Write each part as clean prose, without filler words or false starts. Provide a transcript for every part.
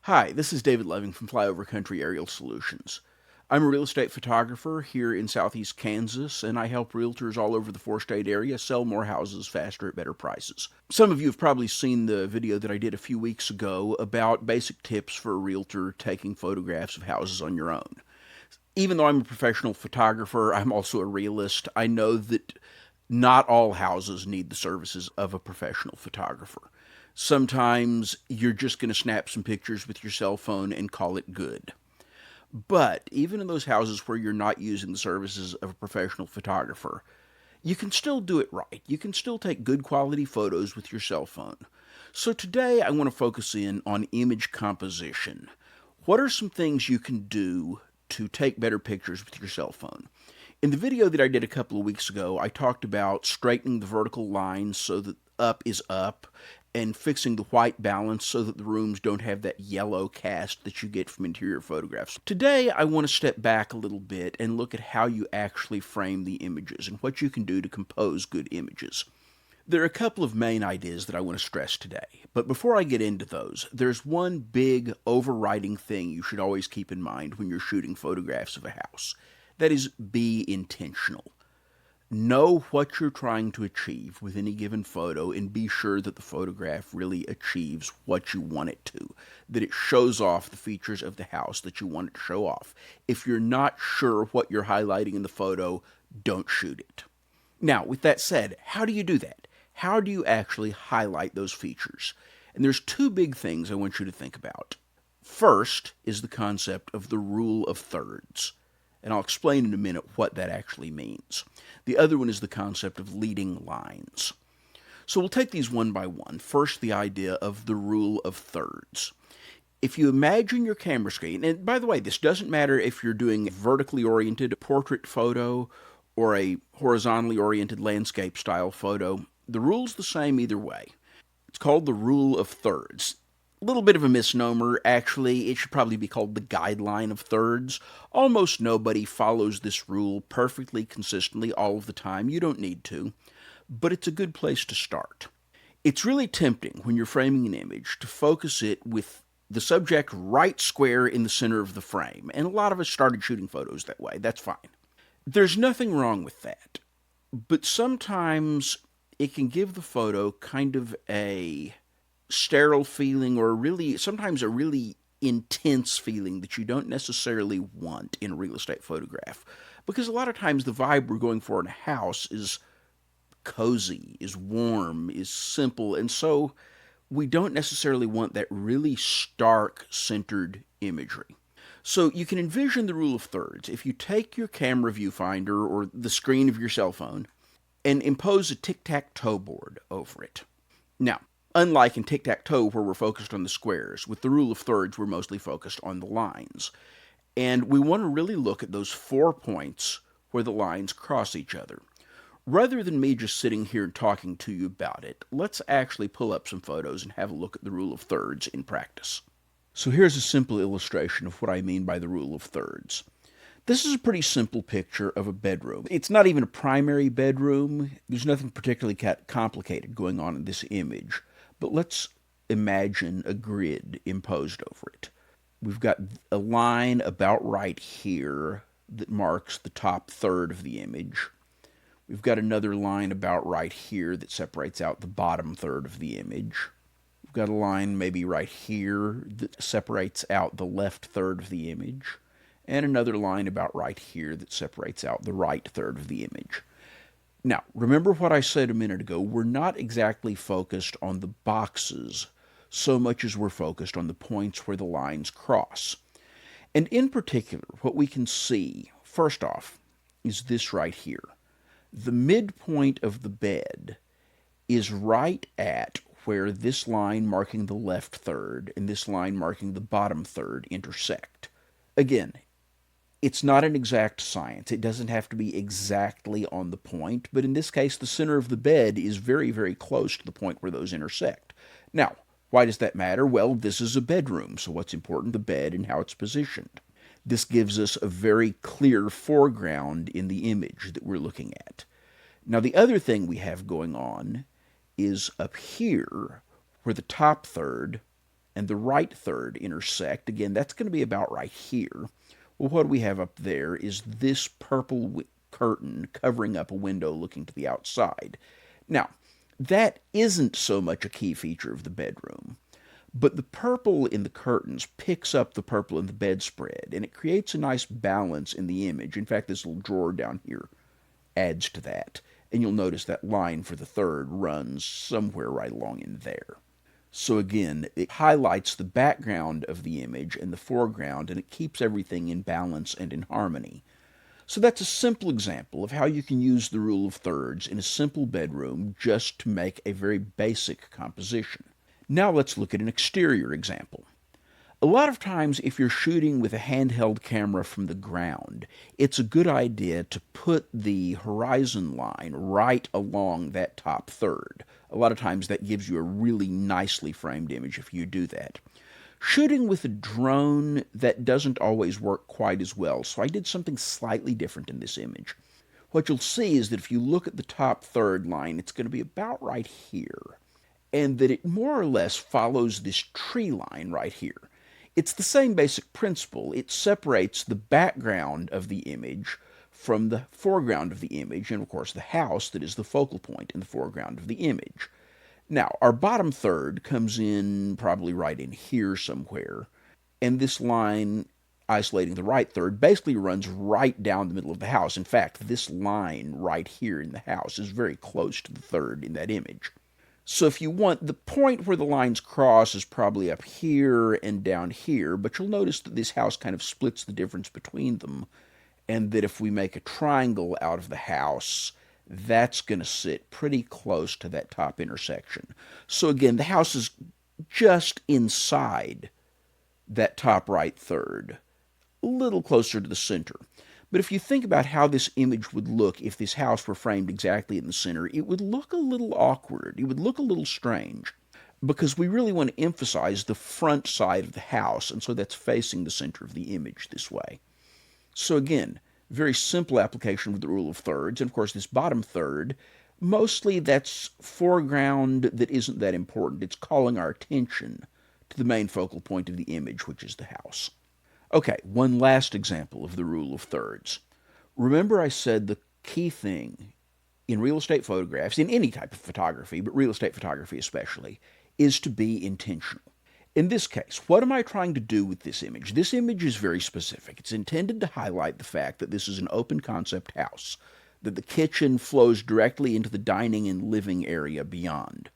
Hi, this is David Leving from Flyover Country Aerial Solutions. I'm a real estate photographer here in southeast Kansas, and I help realtors all over the four-state area sell more houses faster at better prices. Some of you have probably seen the video that I did a few weeks ago about basic tips for a realtor taking photographs of houses on your own. Even though I'm a professional photographer, I'm also a realist. I know that not all houses need the services of a professional photographer. Sometimes you're just going to snap some pictures with your cell phone and call it good. But even in those houses where you're not using the services of a professional photographer, you can still do it right. You can still take good quality photos with your cell phone. So today I want to focus in on image composition. What are some things you can do to take better pictures with your cell phone? In the video that I did a couple of weeks ago, I talked about straightening the vertical lines so that up is up and fixing the white balance so that the rooms don't have that yellow cast that you get from interior photographs. Today, I want to step back a little bit and look at how you actually frame the images and what you can do to compose good images. There are a couple of main ideas that I want to stress today, but before I get into those, there's one big overriding thing you should always keep in mind when you're shooting photographs of a house. That is, be intentional. Know what you're trying to achieve with any given photo and be sure that the photograph really achieves what you want it to, that it shows off the features of the house that you want it to show off. If you're not sure what you're highlighting in the photo, don't shoot it. Now, with that said, how do you do that? How do you actually highlight those features? And there's two big things I want you to think about. First is the concept of the rule of thirds. And I'll explain in a minute what that actually means. The other one is the concept of leading lines. So we'll take these one by one. First, the idea of the rule of thirds. If you imagine your camera screen, and by the way, this doesn't matter if you're doing a vertically oriented portrait photo or a horizontally oriented landscape style photo, the rule's the same either way. It's called the rule of thirds. A little bit of a misnomer, actually. It should probably be called the guideline of thirds. Almost nobody follows this rule perfectly consistently all of the time. You don't need to, but it's a good place to start. It's really tempting when you're framing an image to focus it with the subject right square in the center of the frame, and a lot of us started shooting photos that way. That's fine. There's nothing wrong with that, but sometimes it can give the photo kind of a sterile feeling, or sometimes a really intense feeling that you don't necessarily want in a real estate photograph. Because a lot of times the vibe we're going for in a house is cozy, is warm, is simple, and so we don't necessarily want that really stark centered imagery. So you can envision the rule of thirds. If you take your camera viewfinder or the screen of your cell phone and impose a tic-tac-toe board over it. Now, unlike in tic-tac-toe where we're focused on the squares, with the rule of thirds we're mostly focused on the lines. And we want to really look at those 4 points where the lines cross each other. Rather than me just sitting here and talking to you about it, let's actually pull up some photos and have a look at the rule of thirds in practice. So here's a simple illustration of what I mean by the rule of thirds. This is a pretty simple picture of a bedroom. It's not even a primary bedroom. There's nothing particularly complicated going on in this image. But let's imagine a grid imposed over it. We've got a line about right here that marks the top third of the image. We've got another line about right here that separates out the bottom third of the image. We've got a line maybe right here that separates out the left third of the image. And another line about right here that separates out the right third of the image. Now, remember what I said a minute ago, we're not exactly focused on the boxes so much as we're focused on the points where the lines cross. And in particular, what we can see, first off, is this right here. The midpoint of the bed is right at where this line marking the left third and this line marking the bottom third intersect. Again, it's not an exact science. It doesn't have to be exactly on the point, but in this case, the center of the bed is very, very close to the point where those intersect. Now, why does that matter? Well, this is a bedroom, so what's important? The bed and how it's positioned. This gives us a very clear foreground in the image that we're looking at. Now, the other thing we have going on is up here, where the top third and the right third intersect, again, that's going to be about right here. Well, what we have up there is this purple curtain covering up a window looking to the outside. Now, that isn't so much a key feature of the bedroom, but the purple in the curtains picks up the purple in the bedspread, and it creates a nice balance in the image. In fact, this little drawer down here adds to that. And you'll notice that line for the third runs somewhere right along in there. So again, it highlights the background of the image and the foreground, and it keeps everything in balance and in harmony. So that's a simple example of how you can use the rule of thirds in a simple bedroom just to make a very basic composition. Now let's look at an exterior example. A lot of times, if you're shooting with a handheld camera from the ground, it's a good idea to put the horizon line right along that top third. A lot of times that gives you a really nicely framed image if you do that. Shooting with a drone, that doesn't always work quite as well, so I did something slightly different in this image. What you'll see is that if you look at the top third line, it's going to be about right here, and that it more or less follows this tree line right here. It's the same basic principle. It separates the background of the image from the foreground of the image, and of course the house that is the focal point in the foreground of the image. Now, our bottom third comes in probably right in here somewhere, and this line isolating the right third basically runs right down the middle of the house. In fact, this line right here in the house is very close to the third in that image. So if you want, the point where the lines cross is probably up here and down here, but you'll notice that this house kind of splits the difference between them, and that if we make a triangle out of the house, that's going to sit pretty close to that top intersection. So again, the house is just inside that top right third, a little closer to the center. But if you think about how this image would look if this house were framed exactly in the center, it would look a little awkward. It would look a little strange, because we really want to emphasize the front side of the house, and so that's facing the center of the image this way. So again, very simple application of the rule of thirds. And of course, this bottom third, mostly that's foreground that isn't that important. It's calling our attention to the main focal point of the image, which is the house. Okay, one last example of the rule of thirds. Remember I said the key thing in real estate photographs, in any type of photography, but real estate photography especially, is to be intentional. In this case, what am I trying to do with this image? This image is very specific. It's intended to highlight the fact that this is an open concept house, that the kitchen flows directly into the dining and living area beyond.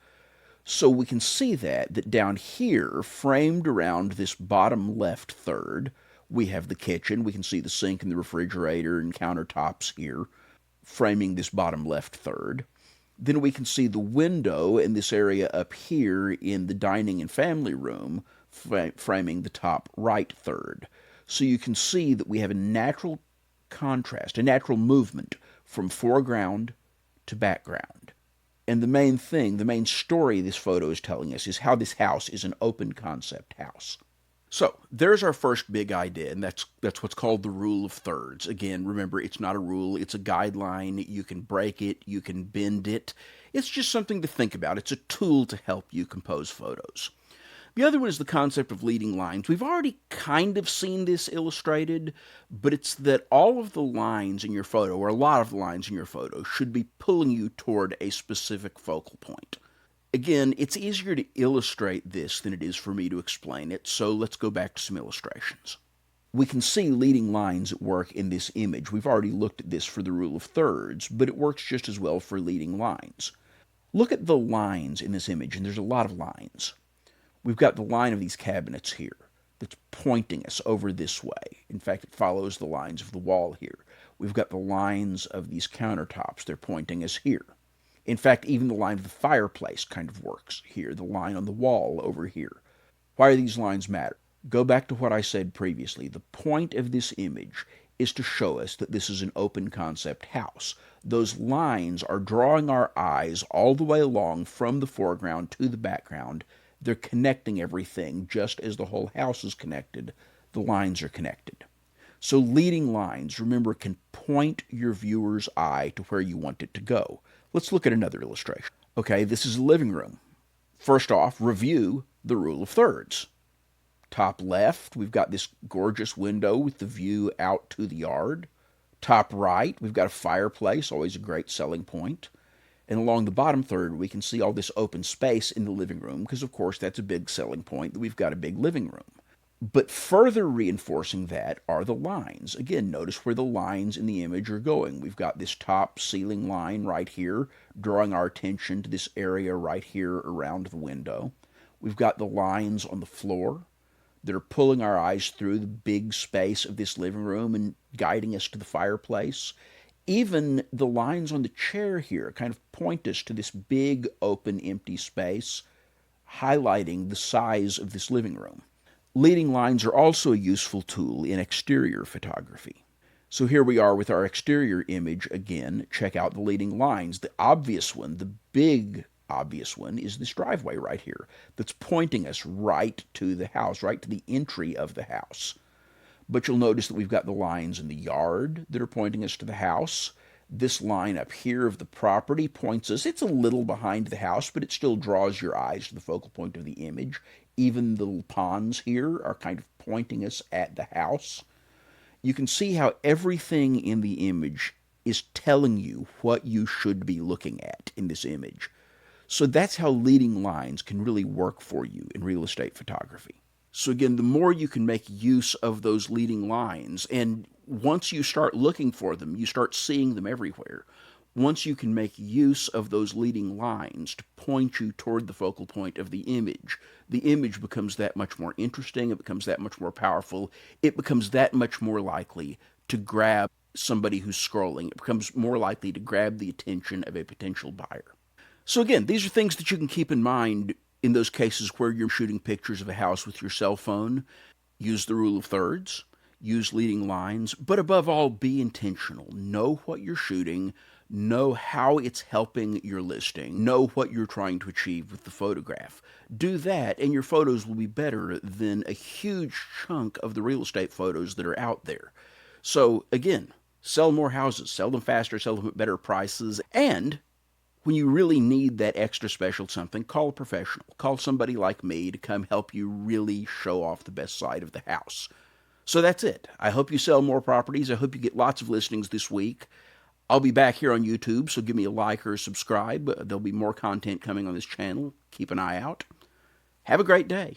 So we can see that down here, framed around this bottom left third, we have the kitchen. We can see the sink and the refrigerator and countertops here, framing this bottom left third. Then we can see the window in this area up here in the dining and family room, framing the top right third. So you can see that we have a natural contrast, a natural movement from foreground to background. And the main thing, the main story this photo is telling us is how this house is an open concept house. So there's our first big idea, and that's what's called the rule of thirds. Again, remember, it's not a rule, it's a guideline. You can break it, you can bend it. It's just something to think about. It's a tool to help you compose photos. The other one is the concept of leading lines. We've already kind of seen this illustrated, but it's that all of the lines in your photo, or a lot of the lines in your photo, should be pulling you toward a specific focal point. Again, it's easier to illustrate this than it is for me to explain it, so let's go back to some illustrations. We can see leading lines at work in this image. We've already looked at this for the rule of thirds, but it works just as well for leading lines. Look at the lines in this image, and there's a lot of lines. We've got the line of these cabinets here that's pointing us over this way. In fact, it follows the lines of the wall here. We've got the lines of these countertops. They're pointing us here. In fact, even the line of the fireplace kind of works here, the line on the wall over here. Why do these lines matter? Go back to what I said previously. The point of this image is to show us that this is an open concept house. Those lines are drawing our eyes all the way along from the foreground to the background. They're connecting everything just as the whole house is connected. The lines are connected. So leading lines, remember, can point your viewer's eye to where you want it to go. Let's look at another illustration. Okay, this is a living room. First off, review. The rule of thirds. Top left, we've got this gorgeous window with the view out to the yard. Top right, we've got a fireplace, always a great selling point. And along the bottom third, we can see all this open space in the living room, because of course that's a big selling point that we've got a big living room. But further reinforcing that are the lines. Again, notice where the lines in the image are going. We've got this top ceiling line right here, drawing our attention to this area right here around the window. We've got the lines on the floor that are pulling our eyes through the big space of this living room and guiding us to the fireplace. Even the lines on the chair here kind of point us to this big open empty space, highlighting the size of this living room. Leading lines are also a useful tool in exterior photography. So here we are with our exterior image again. Check out the leading lines. The obvious one, the big obvious one, is this driveway right here that's pointing us right to the house, right to the entry of the house. But you'll notice that we've got the lines in the yard that are pointing us to the house. This line up here of the property points us. It's a little behind the house, but it still draws your eyes to the focal point of the image. Even the little ponds here are kind of pointing us at the house. You can see how everything in the image is telling you what you should be looking at in this image. So that's how leading lines can really work for you in real estate photography. So again, the more you can make use of those leading lines, and once you start looking for them, you start seeing them everywhere. Once you can make use of those leading lines to point you toward the focal point of the image becomes that much more interesting, it becomes that much more powerful, it becomes that much more likely to grab somebody who's scrolling. It becomes more likely to grab the attention of a potential buyer. So again, these are things that you can keep in mind in those cases where you're shooting pictures of a house with your cell phone. Use the rule of thirds, use leading lines, but above all, be intentional. Know what you're shooting, know how it's helping your listing, know what you're trying to achieve with the photograph. Do that, and your photos will be better than a huge chunk of the real estate photos that are out there. So again, sell more houses, sell them faster, sell them at better prices, and when you really need that extra special something, call a professional. Call somebody like me to come help you really show off the best side of the house. So that's it. I hope you sell more properties. I hope you get lots of listings this week. I'll be back here on YouTube, so give me a like or a subscribe. There'll be more content coming on this channel. Keep an eye out. Have a great day.